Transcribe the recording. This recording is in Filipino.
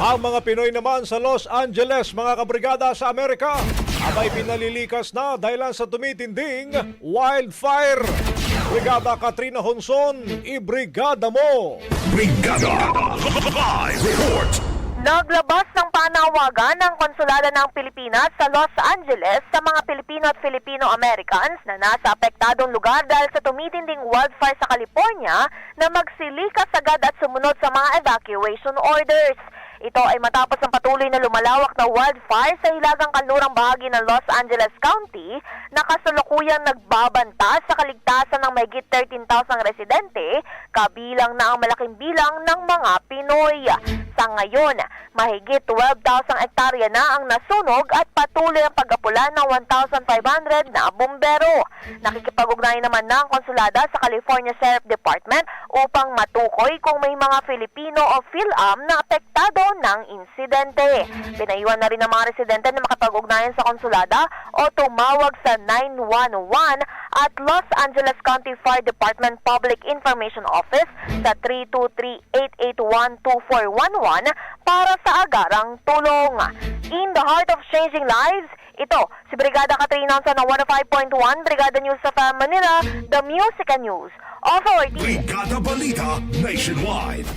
Ang mga Pinoy naman sa Los Angeles, mga kabrigada sa Amerika, abay pinalilikas na dahilan sa tumitinding wildfire. Brigada Katrina Honson, ibrigada mo! Brigada Live Report. Naglabas ng panawagan ng Konsulado ng Pilipinas sa Los Angeles sa mga Pilipino at Filipino-Americans na nasa apektadong lugar dahil sa tumitinding wildfire sa California na magsilikas agad at sumunod sa mga evacuation orders. Ito ay matapos ang patuloy na lumalawak na wildfire sa hilagang kanlurang bahagi ng Los Angeles County na kasalukuyang nagbabanta sa kaligtasan ng mahigit 13,000 residente, kabilang na ang malaking bilang ng mga Pinoy. Sa ngayon, mahigit 12,000 hektarya na ang nasunog at patuloy ang pag-apula ng 1,500 na bumbero. Nakikipag-ugnayan naman ng konsulada sa California Sheriff Department upang matukoy kung may mga Filipino o PhilAm na apektado ng insidente. Pinayuhan na rin ng mga residente na makapag-ugnayan sa konsulada o tumawag sa 911 at Los Angeles County Fire Department Public Information Office sa 323-881-2411 para sa agarang tulong. In the heart of changing lives, ito si Brigada Katrina Honson ng 105.1 Brigada News sa Manila, the Music and News Authority. Brigada Balita Nationwide.